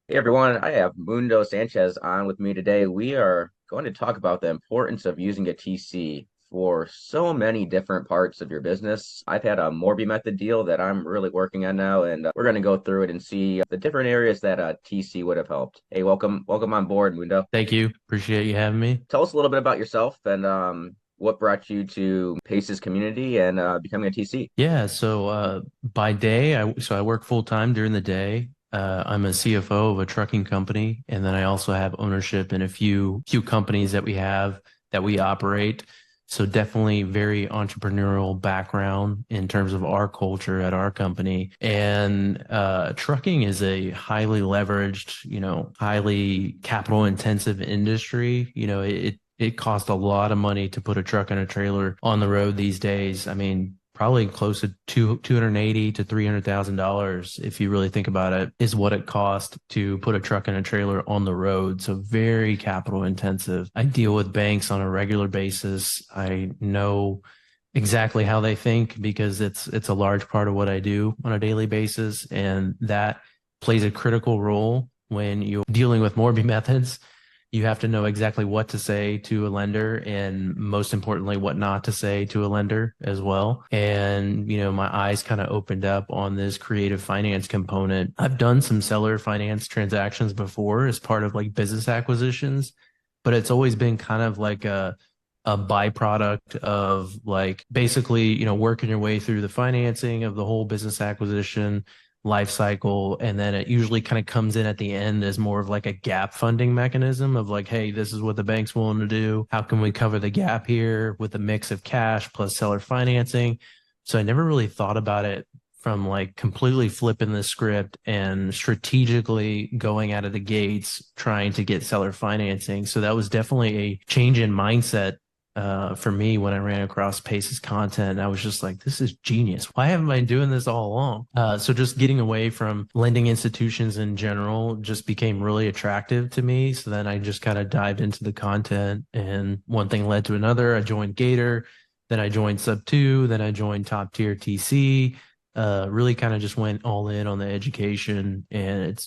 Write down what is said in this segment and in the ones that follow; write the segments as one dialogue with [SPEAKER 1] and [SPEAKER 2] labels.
[SPEAKER 1] Hey everyone, I have Mundo Sanchez on with me today. We are going to talk about the importance of using a TC for so many different parts of your business. I've had a Morby method deal that I'm really working on now, and we're going to go through it and see the different areas that a TC would have helped. Hey, welcome on board, Mundo.
[SPEAKER 2] Thank you. Appreciate you having me.
[SPEAKER 1] Tell us a little bit about yourself and what brought you to Pace's community and becoming a TC.
[SPEAKER 2] Yeah, so by day, I work full time during the day. I'm a CFO of a trucking company, and then I also have ownership in a few companies that we have that we operate. So definitely very entrepreneurial background in terms of our culture at our company. And trucking is a highly leveraged, highly capital intensive industry. It costs a lot of money to put a truck and a trailer on the road these days. I mean, probably close to 280 to $300,000 if you really think about it, is what it costs to put a truck and a trailer on the road. So very capital intensive. I deal with banks on a regular basis. I know exactly how they think because it's a large part of what I do on a daily basis, and that plays a critical role when you're dealing with Morby methods. You have to know exactly what to say to a lender and most importantly, what not to say to a lender as well. And, my eyes kind of opened up on this creative finance component. I've done some seller finance transactions before as part of like business acquisitions, but it's always been kind of like a byproduct of like basically, working your way through the financing of the whole business acquisition life cycle. And then it usually kind of comes in at the end as more of like a gap funding mechanism of like, hey, this is what the bank's willing to do. How can we cover the gap here with a mix of cash plus seller financing? So I never really thought about it from like completely flipping the script and strategically going out of the gates trying to get seller financing. So that was definitely a change in mindset for me when I ran across Pace's content. I was just like, this is genius. Why haven't I been doing this all along? So just getting away from lending institutions in general just became really attractive to me. So then I just kind of dived into the content, and one thing led to another. I joined Gator, then I joined Sub 2, then I joined Top Tier TC. Really kind of just went all in on the education, and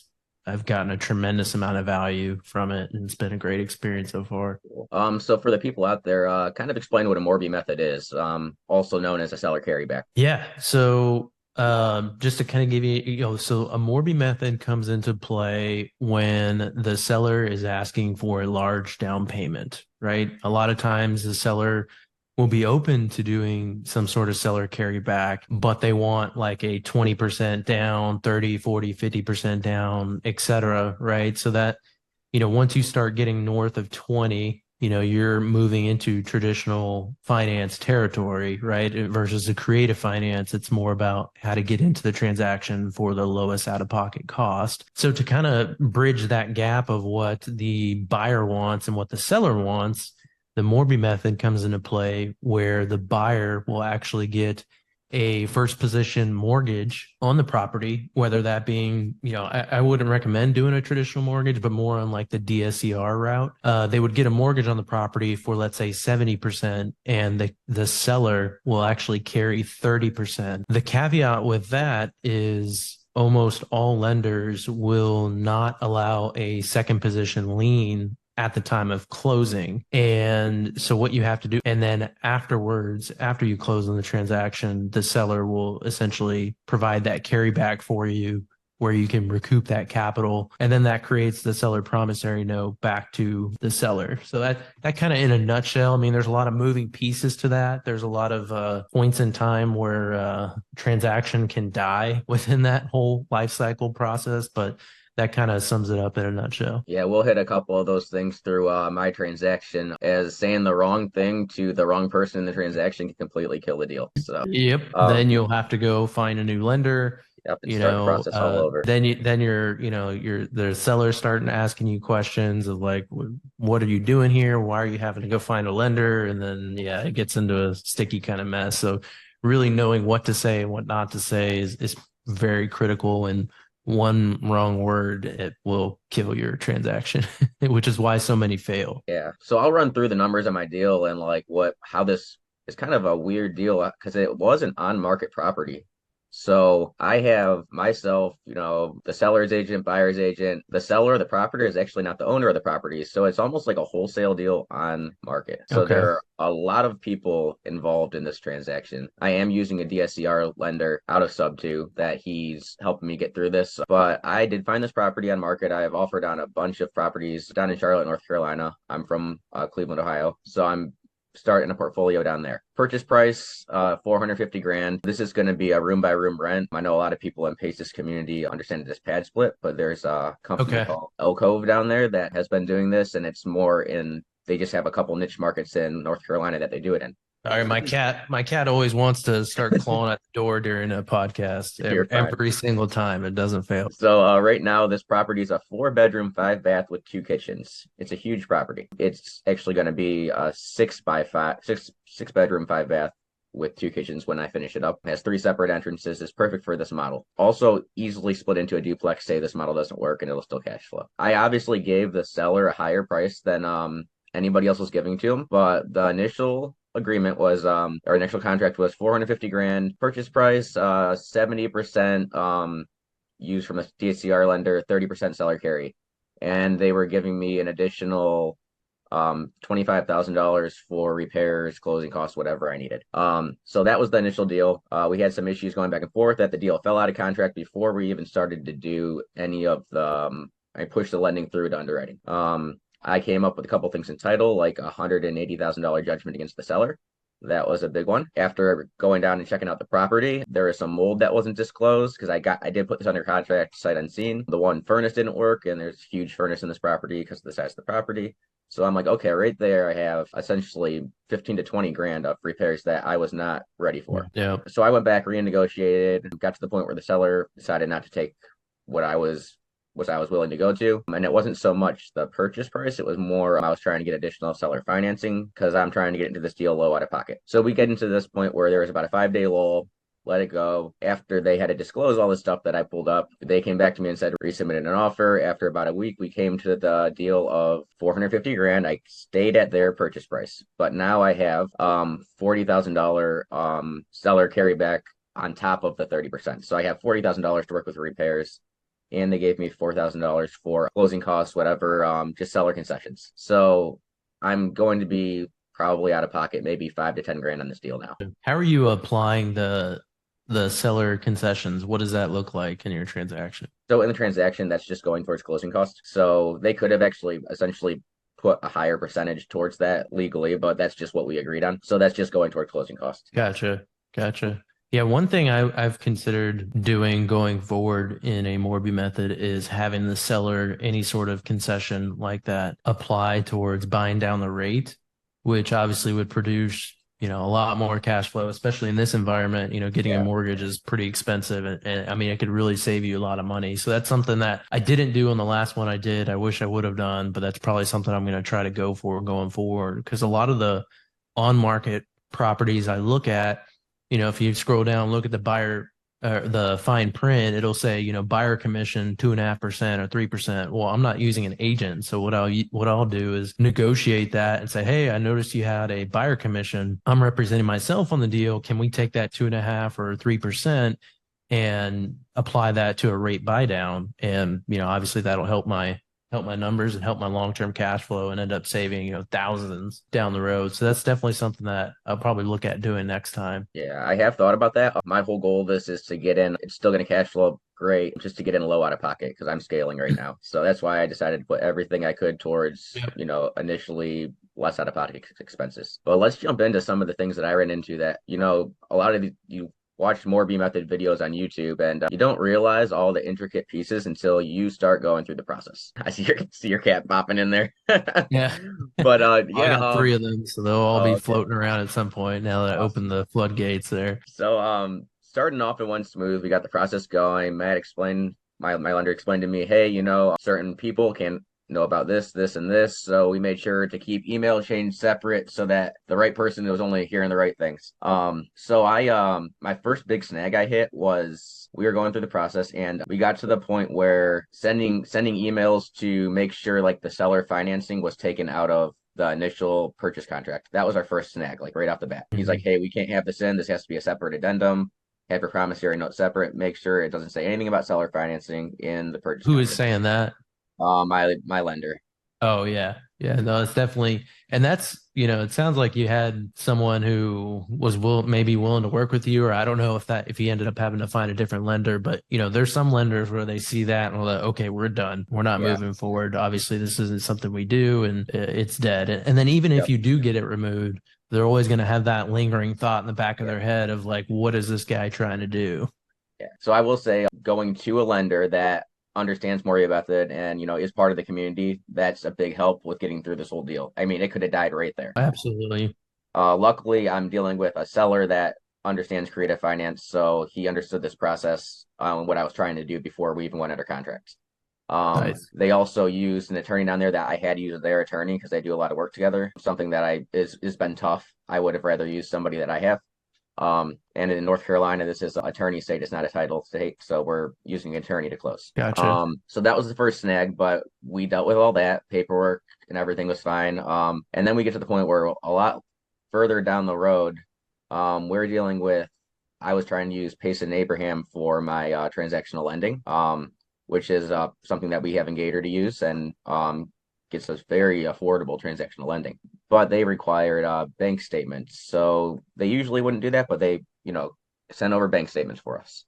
[SPEAKER 2] I've gotten a tremendous amount of value from it, and it's been a great experience so far.
[SPEAKER 1] So for the people out there, kind of explain what a Morby method is, also known as a seller carryback.
[SPEAKER 2] Yeah. So just to kind of give you, so a Morby method comes into play when the seller is asking for a large down payment, right? A lot of times the seller will be open to doing some sort of seller carryback, but they want like a 20% down, 30, 40, 50% down, et cetera, right? So that, once you start getting north of 20, you're moving into traditional finance territory, right? Versus the creative finance, it's more about how to get into the transaction for the lowest out of pocket cost. So to kind of bridge that gap of what the buyer wants and what the seller wants, the Morby method comes into play where the buyer will actually get a first position mortgage on the property, whether that being, I wouldn't recommend doing a traditional mortgage, but more on like the DSCR route. They would get a mortgage on the property for, let's say, 70%, and the seller will actually carry 30%. The caveat with that is almost all lenders will not allow a second position lien at the time of closing. And so what you have to do, and then afterwards, after you close on the transaction, the seller will essentially provide that carryback for you where you can recoup that capital. And then that creates the seller promissory note back to the seller. So that kind of in a nutshell, I mean, there's a lot of moving pieces to that. There's a lot of points in time where transaction can die within that whole life cycle process, but that kind of sums it up in a nutshell.
[SPEAKER 1] Yeah, we'll hit a couple of those things through my transaction, as saying the wrong thing to the wrong person in the transaction can completely kill the deal. So,
[SPEAKER 2] Yep.
[SPEAKER 1] um,
[SPEAKER 2] Then you'll have to go find a new lender.
[SPEAKER 1] yep, and start the process all over.
[SPEAKER 2] Then you're the seller starting asking you questions of like, what are you doing here? Why are you having to go find a lender? And then yeah, it gets into a sticky kind of mess. So really knowing what to say and what not to say is very critical. And one wrong word, it will kill your transaction, which is why so many fail.
[SPEAKER 1] Yeah. So I'll run through the numbers of my deal and like how this is kind of a weird deal because it was an on-market property. So I have myself, the seller's agent, buyer's agent. The seller of the property is actually not the owner of the property. So it's almost like a wholesale deal on market. So
[SPEAKER 2] Okay.
[SPEAKER 1] there are a lot of people involved in this transaction. I am using a DSCR lender out of sub two that he's helping me get through this. But I did find this property on market. I have offered on a bunch of properties down in Charlotte, North Carolina. I'm from Cleveland, Ohio. So I'm starting a portfolio down there. Purchase price, 450 grand. This is going to be a room by room rent. I know a lot of people in Pace's community understand this pad split, but there's a company
[SPEAKER 2] Okay.
[SPEAKER 1] called El Cove down there that has been doing this, and it's more in, they just have a couple niche markets in North Carolina that they do it in.
[SPEAKER 2] All right, my cat always wants to start clawing at the door during a podcast
[SPEAKER 1] You're fine.
[SPEAKER 2] every single time. It doesn't fail.
[SPEAKER 1] So right now, this property is a 4 bedroom, 5 bath with 2 kitchens. It's a huge property. It's actually going to be a 6 by 5, six bedroom, 5 bath with 2 kitchens when I finish it up. It has 3 separate entrances. It's perfect for this model. Also easily split into a duplex. Say this model doesn't work and it'll still cash flow. I obviously gave the seller a higher price than anybody else was giving to him, but the initial agreement was our initial contract was 450 grand purchase price, 70% used from a DSCR lender, 30% seller carry. And they were giving me an additional $25,000 for repairs, closing costs, whatever I needed. So that was the initial deal. We had some issues going back and forth that the deal fell out of contract before we even started to do any of the I pushed the lending through to underwriting. I came up with a couple things in title, like a $180,000 judgment against the seller. That was a big one. After going down and checking out the property, there was some mold that wasn't disclosed because I did put this under contract sight unseen. The one furnace didn't work, and there's huge furnace in this property because of the size of the property. So I'm like, okay, right there, I have essentially 15 to 20 grand of repairs that I was not ready for.
[SPEAKER 2] Yeah.
[SPEAKER 1] So I went back, renegotiated, got to the point where the seller decided not to take what I was willing to go to. And it wasn't so much the purchase price, it was more I was trying to get additional seller financing because I'm trying to get into this deal low out of pocket. So we get into this point where there was about a 5 day lull. Let it go. After they had to disclose all the stuff that I pulled up, they came back to me and said, resubmitted an offer. After about a week, we came to the deal of 450 grand. I stayed at their purchase price, but now I have $40,000 seller carryback on top of the 30%. So I have $40,000 to work with repairs, and they gave me $4,000 for closing costs, whatever, just seller concessions. So I'm going to be probably out of pocket maybe 5 to 10 grand on this deal now.
[SPEAKER 2] How are you applying the seller concessions? What does that look like in your transaction?
[SPEAKER 1] So in the transaction, that's just going towards closing costs. So they could have actually essentially put a higher percentage towards that legally, but that's just what we agreed on. So that's just going towards closing costs.
[SPEAKER 2] Gotcha. Gotcha. Yeah, one thing I've considered doing going forward in a Morby method is having the seller any sort of concession like that apply towards buying down the rate, which obviously would produce, a lot more cash flow, especially in this environment. Getting a
[SPEAKER 1] Yeah.
[SPEAKER 2] mortgage is pretty expensive, and I mean, it could really save you a lot of money. So that's something that I didn't do on the last one I did. I wish I would have done, but that's probably something I'm going to try to go for going forward because a lot of the on market properties I look at, if you scroll down, look at the buyer, the fine print, it'll say, buyer commission 2.5% or 3%. Well, I'm not using an agent. So what I'll do is negotiate that and say, hey, I noticed you had a buyer commission. I'm representing myself on the deal. Can we take that 2.5 or 3% and apply that to a rate buy down? And, obviously that'll help my numbers and help my long-term cash flow and end up saving, thousands down the road. So that's definitely something that I'll probably look at doing next time.
[SPEAKER 1] Yeah, I have thought about that. My whole goal of this is to get in. It's still going to cash flow great, just to get in low out of pocket because I'm scaling right now. So that's why I decided to put everything I could towards,
[SPEAKER 2] Yep.
[SPEAKER 1] Initially less out of pocket expenses. But let's jump into some of the things that I ran into that, a lot of you watch Morby method videos on YouTube, and you don't realize all the intricate pieces until you start going through the process. I see your cat popping in there.
[SPEAKER 2] Yeah.
[SPEAKER 1] But
[SPEAKER 2] I
[SPEAKER 1] yeah,
[SPEAKER 2] got three of them, so they'll all be
[SPEAKER 1] okay,
[SPEAKER 2] floating around at some point now that I open
[SPEAKER 1] awesome.
[SPEAKER 2] the floodgates there.
[SPEAKER 1] So starting off it went smooth. We got the process going. My lender explained to me, hey, certain people can know about this, and this. So we made sure to keep email chains separate so that the right person was only hearing the right things. So my first big snag I hit was we were going through the process and we got to the point where sending emails to make sure like the seller financing was taken out of the initial purchase contract. That was our first snag, like right off the bat. He's like,
[SPEAKER 2] Mhm.
[SPEAKER 1] hey, we can't have this in. This has to be a separate addendum. have your promissory note separate. Make sure it doesn't say anything about seller financing in the purchase
[SPEAKER 2] Who is
[SPEAKER 1] documents.
[SPEAKER 2] saying that?
[SPEAKER 1] My lender.
[SPEAKER 2] Oh yeah. Yeah, no, it's definitely, and that's, it sounds like you had someone who was maybe willing to work with you, or I don't know if he ended up having to find a different lender, but there's some lenders where they see that and they're like, okay, we're done. We're not
[SPEAKER 1] Yeah.
[SPEAKER 2] moving forward. Obviously, this isn't something we do, and it's dead. And then even if
[SPEAKER 1] Yep.
[SPEAKER 2] you do get it removed, they're always going to have that lingering thought in the back of
[SPEAKER 1] Yeah.
[SPEAKER 2] their head of like, what is this guy trying to do?
[SPEAKER 1] Yeah. So I will say going to a lender that understands Morby method and is part of the community, that's a big help with getting through this whole deal. I mean, it could have died right there.
[SPEAKER 2] Absolutely.
[SPEAKER 1] Luckily, I'm dealing with a seller that understands creative finance, so he understood this process, what I was trying to do before we even went under contract.
[SPEAKER 2] Nice.
[SPEAKER 1] They also used an attorney down there that I had used their attorney because they do a lot of work together. Something that I is been tough. I would have rather used somebody that I have. And in North Carolina, this is an attorney state, it's not a title state, so we're using an attorney to close.
[SPEAKER 2] Gotcha.
[SPEAKER 1] So that was the first snag, but we dealt with all that paperwork and everything was fine. And then we get to the point where a lot further down the road, we're dealing with. I was trying to use Pace and Abraham for my transactional lending, which is something that we have in Gator to use and gets us very affordable transactional lending. But they required bank statements. So they usually wouldn't do that, but they, sent over bank statements for us.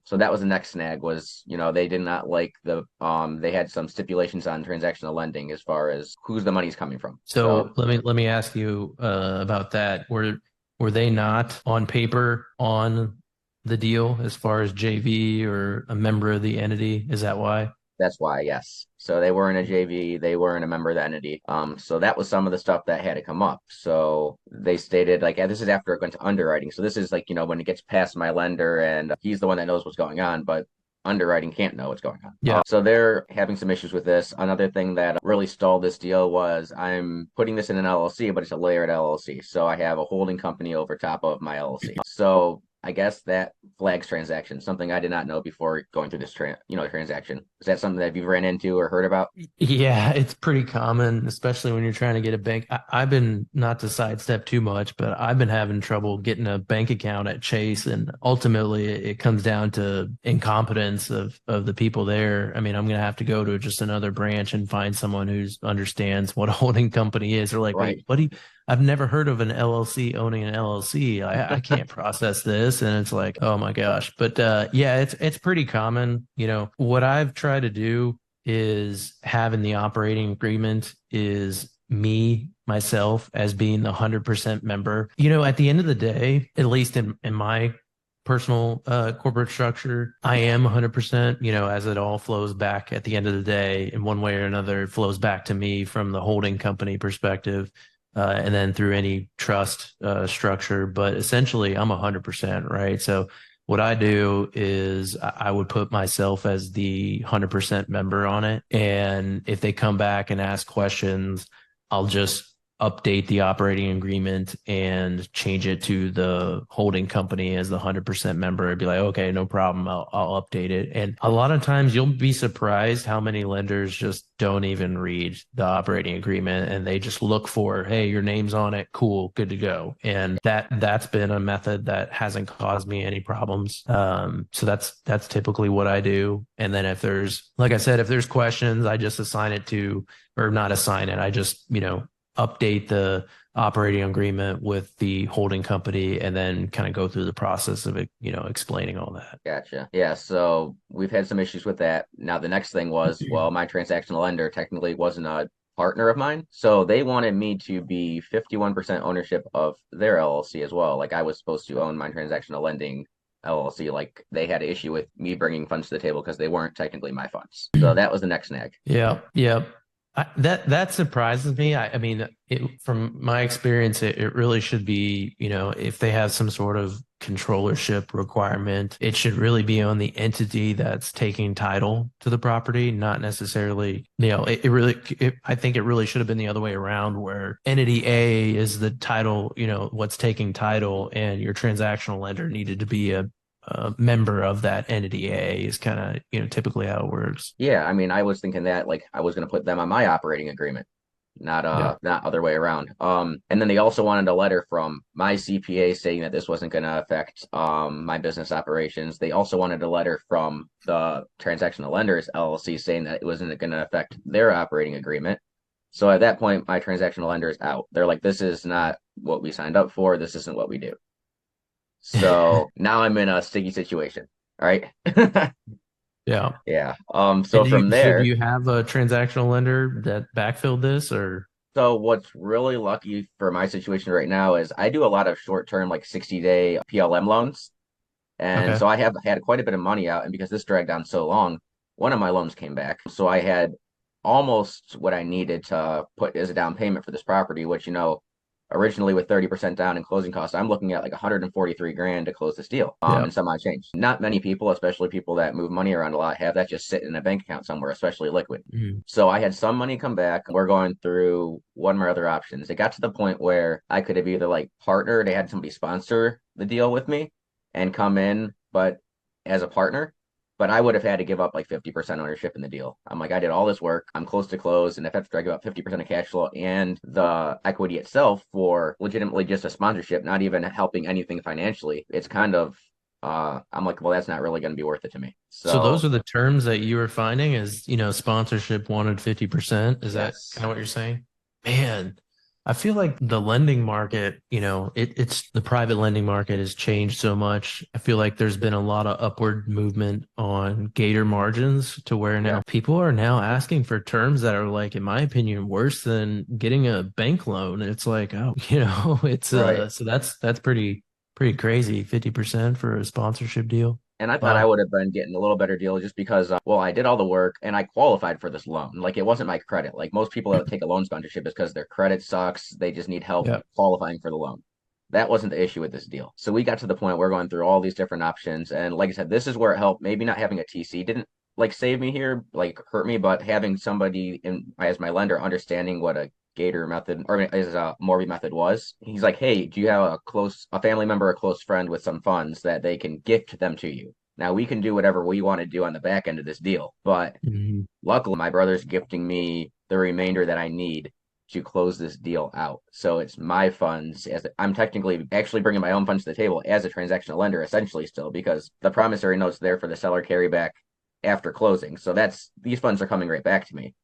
[SPEAKER 1] So that was the next snag was, they did not like they had some stipulations on transactional lending as far as who's the money's coming from. So
[SPEAKER 2] So let me ask you about that. Were they not on paper on the deal as far as JV or a member of the entity? Is that why?
[SPEAKER 1] that's why, yes. So they weren't a JV, they weren't a member of the entity. So that was some of the stuff that had to come up. So they stated like, yeah, this is after it went to underwriting. So this is like, when it gets past my lender and he's the one that knows what's going on, but underwriting can't know what's going on.
[SPEAKER 2] Yeah.
[SPEAKER 1] So they're having some issues with this. Another thing that really stalled this deal was I'm putting this in an LLC, but it's a layered LLC. So I have a holding company over top of my LLC. So I guess that flags transaction, something I did not know before going through this transaction. Is that something that you've ran into or heard about?
[SPEAKER 2] Yeah, it's pretty common, especially when you're trying to get a bank. I've been, not to sidestep too much, but I've been having trouble getting a bank account at Chase, and ultimately it comes down to incompetence of the people there. I mean, I'm gonna have to go to just another branch and find someone who understands what a holding company is. They're like, wait,
[SPEAKER 1] Right.
[SPEAKER 2] what do you? I've never heard of an LLC owning an LLC. I can't process this, and it's like, oh my gosh. But yeah, it's pretty common. What I've tried to do is having the operating agreement is me myself as being the 100% member. At the end of the day, at least in my personal corporate structure, I am 100%, as it all flows back at the end of the day in one way or another, it flows back to me from the holding company perspective. And then through any trust structure, but essentially I'm 100%, right? So what I do is I would put myself as the 100% member on it. And if they come back and ask questions, I'll just update the operating agreement and change it to the holding company as the 100% member. I'd be like, okay, no problem. I'll update it. And a lot of times you'll be surprised how many lenders just don't even read the operating agreement and they just look for, hey, your name's on it. Cool. Good to go. And that's been a method that hasn't caused me any problems. So that's typically what I do. And then if there's, like I said, if there's questions, I just assign it to, or not assign it. I just, update the operating agreement with the holding company and then kind of go through the process of it, explaining all that.
[SPEAKER 1] Gotcha. Yeah, so we've had some issues with that. Now the next thing was, well, my transactional lender technically wasn't a partner of mine, so they wanted me to be 51% ownership of their LLC as well. Like I was supposed to own my transactional lending LLC. Like they had an issue with me bringing funds to the table because they weren't technically my funds. So that was the next snag.
[SPEAKER 2] Yeah, yeah. That surprises me. I mean, from my experience, it really should be, if they have some sort of controllership requirement, it should really be on the entity that's taking title to the property, not necessarily, I think it really should have been the other way around where entity A is the title, what's taking title, and your transactional lender needed to be a member of that entity A is kind of, typically how it works.
[SPEAKER 1] Yeah, I mean, I was thinking that like I was going to put them on my operating agreement.
[SPEAKER 2] Yeah.
[SPEAKER 1] not other way around. And then they also wanted a letter from my CPA saying that this wasn't going to affect my business operations. They also wanted a letter from the transactional lenders LLC saying that it wasn't going to affect their operating agreement. So at that point, my transactional lender is out. They're like, this is not what we signed up for. This isn't what we do. So now I'm in a sticky situation. All right.
[SPEAKER 2] Yeah.
[SPEAKER 1] Yeah.
[SPEAKER 2] And
[SPEAKER 1] So from
[SPEAKER 2] do
[SPEAKER 1] there,
[SPEAKER 2] you have a transactional lender that backfilled this or?
[SPEAKER 1] so what's really lucky for my situation right now is I do a lot of short-term, like 60-day PLM loans. And
[SPEAKER 2] Okay.
[SPEAKER 1] so I have had quite a bit of money out. And because this dragged on so long, one of my loans came back. So I had almost what I needed to put as a down payment for this property, which, originally with 30% down in closing costs, I'm looking at like 143 grand to close this deal,
[SPEAKER 2] Yeah.
[SPEAKER 1] and some odd change. Not many people, especially people that move money around a lot, have that just sitting in a bank account somewhere, especially liquid.
[SPEAKER 2] Mhm.
[SPEAKER 1] So I had some money come back. We're going through one of my other options. It got to the point where I could have either like partnered, they had somebody sponsor the deal with me and come in, but as a partner, but I would have had to give up like 50% ownership in the deal. I'm like, I did all this work. I'm close to close. And if I have to give up 50% of cash flow and the equity itself for legitimately just a sponsorship, not even helping anything financially, it's kind of, I'm like, well, that's not really going to be worth it to me.
[SPEAKER 2] So those
[SPEAKER 1] So,
[SPEAKER 2] are the terms that you were finding is, sponsorship wanted 50%. Is that
[SPEAKER 1] yes.
[SPEAKER 2] kind of what you're saying? Man, I feel like the lending market, it's the private lending market has changed so much. I feel like there's been a lot of upward movement on Gator margins to where
[SPEAKER 1] Yeah.
[SPEAKER 2] now people are now asking for terms that are like, in my opinion, worse than getting a bank loan. It's like, oh, it's
[SPEAKER 1] Right.
[SPEAKER 2] so that's pretty crazy, 50% for a sponsorship deal.
[SPEAKER 1] And I thought I
[SPEAKER 2] Wow.
[SPEAKER 1] would have been getting a little better deal just because, well, I did all the work and I qualified for this loan. Like it wasn't my credit. Like most people that take a loan sponsorship is because their credit sucks. They just need help
[SPEAKER 2] Yeah.
[SPEAKER 1] qualifying for the loan. That wasn't the issue with this deal. So we got to the point where we're going through all these different options. And like I said, this is where it helped. Maybe not having a TC didn't like save me here, like hurt me, but having somebody in as my lender understanding what a Gator method or as a Morby method was. He's like, hey, do you have a family member, a close friend with some funds that they can gift them to you? Now we can do whatever we want to do on the back end of this deal, but
[SPEAKER 2] Mhm.
[SPEAKER 1] luckily my brother's gifting me the remainder that I need to close this deal out. So it's my funds as I'm technically actually bringing my own funds to the table as a transactional lender, essentially still because the promissory note's there for the seller carryback after closing. So that's these funds are coming right back to me,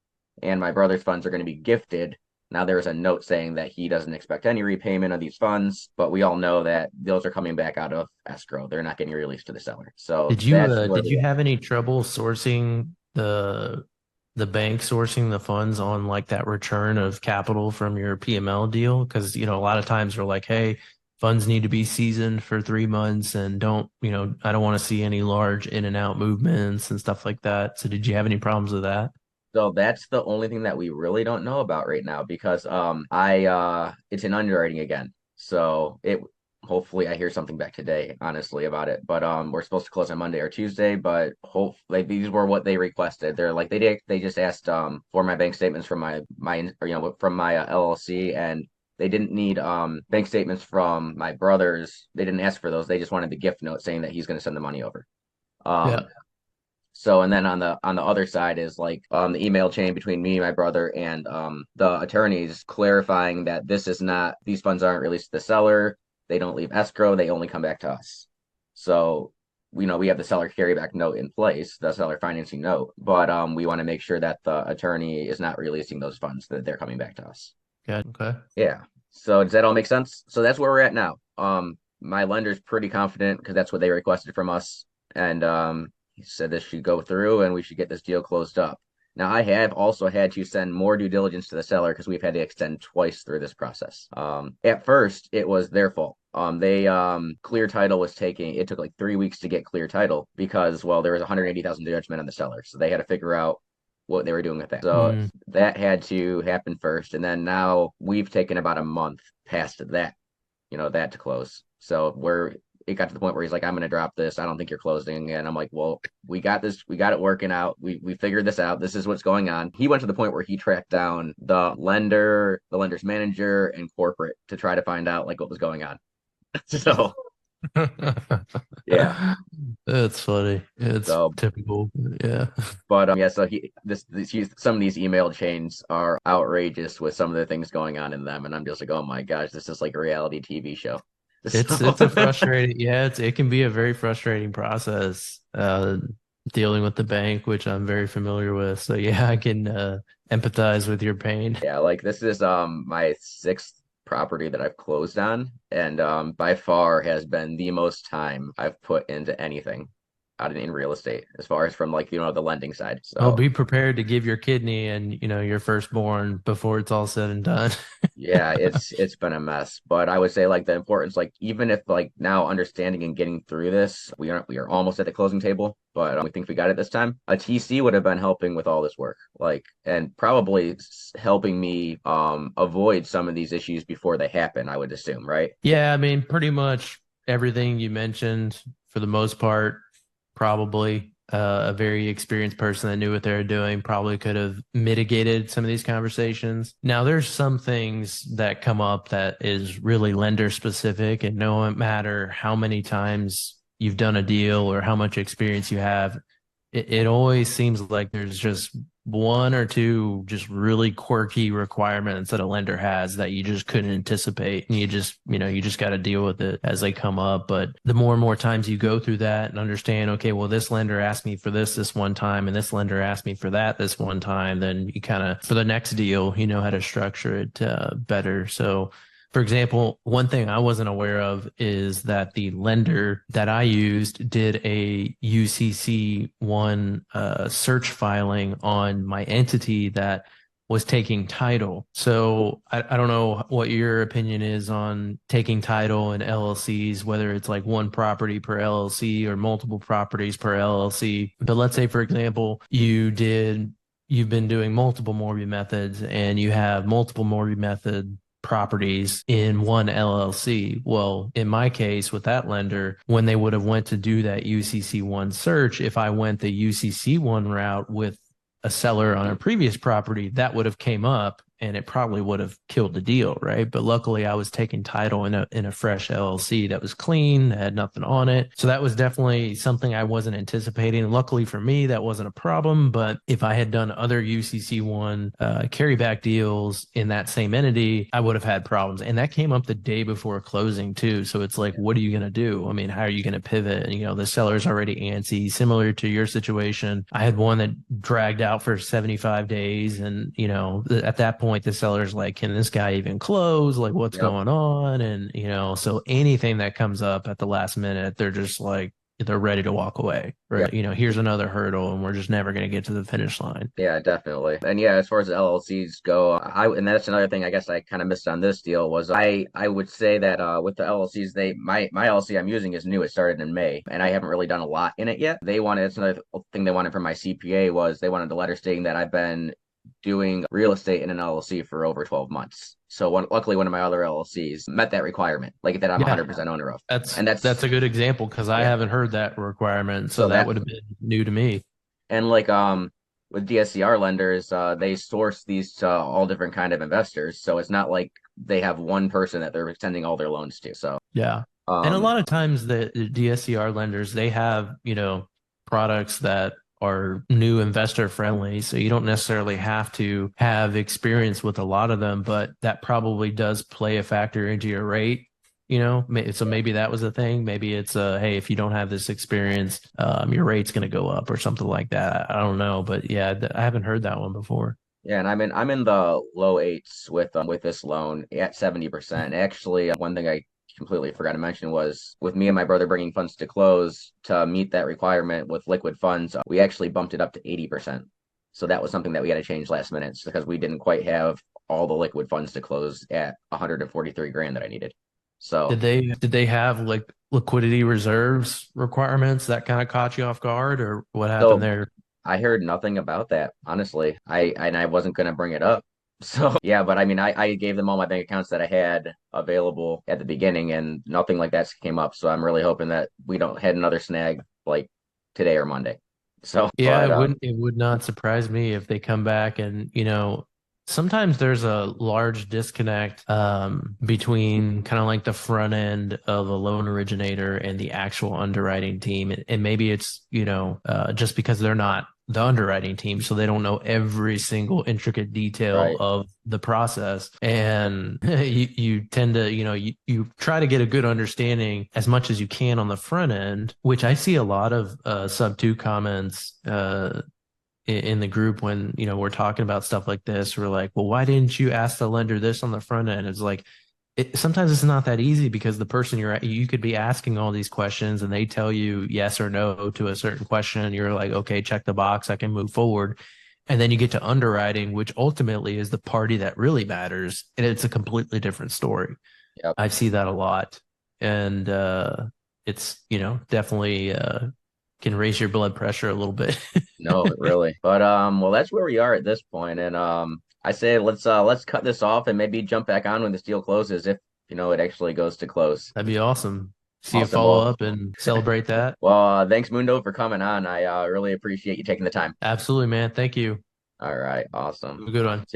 [SPEAKER 1] and my brother's funds are going to be gifted. Now there's a note saying that he doesn't expect any repayment of these funds, but we all know that those are coming back out of escrow. They're not getting released to the seller. So that's where
[SPEAKER 2] Did
[SPEAKER 1] we
[SPEAKER 2] you
[SPEAKER 1] are.
[SPEAKER 2] have any trouble sourcing the bank sourcing the funds on like that return of capital from your PML deal? Because a lot of times we're like, hey, funds need to be seasoned for 3 months and I don't want to see any large in and out movements and stuff like that. So did you have any problems with that?
[SPEAKER 1] So that's the only thing that we really don't know about right now because I it's in underwriting again. So it hopefully I hear something back today, honestly, about it. But we're supposed to close on Monday or Tuesday, but hopefully these were what they requested. They're like they just asked for my bank statements from my or, from my LLC, and they didn't need bank statements from my brothers. They didn't ask for those. They just wanted the gift note saying that he's going to send the money over.
[SPEAKER 2] Yeah.
[SPEAKER 1] So and then on the other side is like the email chain between me, my brother, and the attorneys clarifying that this is not these funds aren't released to the seller. They don't leave escrow. They only come back to us. So we have the seller carryback note in place, the seller financing note, but we want to make sure that the attorney is not releasing those funds, that they're coming back to us.
[SPEAKER 2] Good. Okay.
[SPEAKER 1] Yeah. So does that all make sense? So that's where we're at now. My lender's pretty confident because that's what they requested from us, and he said this should go through and we should get this deal closed up. Now I have also had to send more due diligence to the seller because we've had to extend twice through this process. At first it was their fault. They clear title was taking it took like 3 weeks to get clear title because well there was 180,000 judgment on the seller, so they had to figure out what they were doing with that. So
[SPEAKER 2] Mm.
[SPEAKER 1] that had to happen first. And then now we've taken about a month past that, that to close. So it got to the point where he's like, I'm going to drop this. I don't think you're closing. And I'm like, well, we got this. We got it working out. We figured this out. This is what's going on. He went to the point where he tracked down the lender, the lender's manager, and corporate to try to find out like what was going on. So Yeah.
[SPEAKER 2] That's funny. It's
[SPEAKER 1] So,
[SPEAKER 2] typical. Yeah.
[SPEAKER 1] but yeah, so some of these email chains are outrageous with some of the things going on in them, and I'm just like, oh my gosh, this is like a reality TV show. So,
[SPEAKER 2] It's a frustrating, yeah, it can be a very frustrating process dealing with the bank, which I'm very familiar with. So yeah, I can empathize with your pain.
[SPEAKER 1] yeah, like this is my sixth property that I've closed on, and by far has been the most time I've put into anything out in real estate, as far as from like the lending side.
[SPEAKER 2] Oh,
[SPEAKER 1] So
[SPEAKER 2] be prepared to give your kidney and your firstborn before it's all said and done.
[SPEAKER 1] yeah, it's been a mess, but I would say like the importance, like even if like now understanding and getting through this, we are almost at the closing table, but we think we got it this time. A TC would have been helping with all this work, like and probably helping me avoid some of these issues before they happen, I would assume, right?
[SPEAKER 2] Yeah, I mean, pretty much everything you mentioned for the most part, probably a very experienced person that knew what they were doing probably could have mitigated some of these conversations. Now, there's some things that come up that is really lender specific, and no matter how many times you've done a deal or how much experience you have, it always seems like there's just one or two just really quirky requirements that a lender has that you just couldn't anticipate. And you just got to deal with it as they come up. But the more and more times you go through that and understand, okay, well, this lender asked me for this one time, and this lender asked me for that this one time, then you kind of, for the next deal, you know how to structure it better. So, for example, one thing I wasn't aware of is that the lender that I used did a UCC1 search filing on my entity that was taking title. So I don't know what your opinion is on taking title in LLCs, whether it's like one property per LLC or multiple properties per LLC. But let's say, for example, you've been doing multiple Morby methods and you have multiple Morby method properties in one LLC. Well, in my case with that lender, when they would have went to do that UCC1 search, if I went the UCC1 route with a seller on a previous property, that would have came up and it probably would have killed the deal, right? But luckily I was taking title in a fresh LLC that was clean, that had nothing on it. So that was definitely something I wasn't anticipating. Luckily for me, that wasn't a problem. But if I had done other UCC1 carryback deals in that same entity, I would have had problems. And that came up the day before closing too. So it's like, what are you going to do? I mean, how are you going to pivot? And, the seller's already antsy, similar to your situation. I had one that dragged out for 75 days. And, at that point, the seller's like, can this guy even close? Like, what's
[SPEAKER 1] Yep.
[SPEAKER 2] going on? And, so anything that comes up at the last minute, they're just like, they're ready to walk away.
[SPEAKER 1] Yeah.
[SPEAKER 2] Right. Here's another hurdle and we're just never going to get to the finish line.
[SPEAKER 1] Yeah, definitely. And yeah, as far as the LLCs go, and that's another thing I guess I kind of missed on this deal was I would say that with the LLCs, my LLC I'm using is new. It started in May, and I haven't really done a lot in it yet. It's another thing they wanted from my CPA was they wanted a letter stating that I've been doing real estate in an LLC for over 12 months. So luckily one of my other LLCs met that requirement, like that I'm
[SPEAKER 2] Yeah.
[SPEAKER 1] 100% owner of.
[SPEAKER 2] That's
[SPEAKER 1] And
[SPEAKER 2] that's a good example because I
[SPEAKER 1] yeah.
[SPEAKER 2] haven't heard that requirement. So
[SPEAKER 1] So
[SPEAKER 2] that
[SPEAKER 1] that
[SPEAKER 2] would have been new to me.
[SPEAKER 1] And like with DSCR lenders, they source these to all different kind of investors. So it's not like they have one person that they're extending all their loans to. So
[SPEAKER 2] Yeah. And a
[SPEAKER 1] um
[SPEAKER 2] lot of times the DSCR lenders, they have, products that are new investor friendly. So you don't necessarily have to have experience with a lot of them, but that probably does play a factor into your rate. So
[SPEAKER 1] yeah.
[SPEAKER 2] maybe that was a thing. Maybe it's hey, if you don't have this experience, your rate's going to go up or something like that. I don't know, but yeah, I haven't heard that one before.
[SPEAKER 1] Yeah, and I'm in the low eights with this loan at 70%. Actually, one thing I completely forgot to mention was with me and my brother bringing funds to close to meet that requirement with liquid funds, we actually bumped it up to 80%. So that was something that we had to change last minute because we didn't quite have all the liquid funds to close at 143 grand that I needed. So
[SPEAKER 2] Did they have like liquidity reserves requirements that kind of caught you off guard, or what happened
[SPEAKER 1] so
[SPEAKER 2] there?
[SPEAKER 1] I heard nothing about that, honestly. I wasn't gonna bring it up. So yeah, but I mean I gave them all my bank accounts that I had available at the beginning and nothing like that came up. So I'm really hoping that we don't had another snag like today or Monday. So
[SPEAKER 2] Yeah,
[SPEAKER 1] but
[SPEAKER 2] it would not surprise me if they come back and, sometimes there's a large disconnect between kind of like the front end of a loan originator and the actual underwriting team. And maybe it's, just because they're not the underwriting team, so they don't know every single intricate detail
[SPEAKER 1] Right.
[SPEAKER 2] of the process. And you tend to, you try to get a good understanding as much as you can on the front end, which I see a lot of sub two comments in the group when we're talking about stuff like this. We're like, well, why didn't you ask the lender this on the front end? It's like sometimes it's not that easy because the person you could be asking all these questions and they tell you yes or no to a certain question, and you're like, okay, check the box, I can move forward. And then you get to underwriting, which ultimately is the party that really matters, and it's a completely different story.
[SPEAKER 1] Yep.
[SPEAKER 2] I see that a lot. And it's definitely can raise your blood pressure a little bit.
[SPEAKER 1] No, really. But well, that's where we are at this point. And I say let's cut this off and maybe jump back on when this deal closes if it actually goes to close.
[SPEAKER 2] That'd be awesome. See you
[SPEAKER 1] Awesome.
[SPEAKER 2] follow
[SPEAKER 1] Well,
[SPEAKER 2] up and celebrate that.
[SPEAKER 1] thanks Mundo for coming on. I really appreciate you taking the time.
[SPEAKER 2] Absolutely, man. Thank you.
[SPEAKER 1] All right, awesome.
[SPEAKER 2] Have a good one.
[SPEAKER 1] See ya.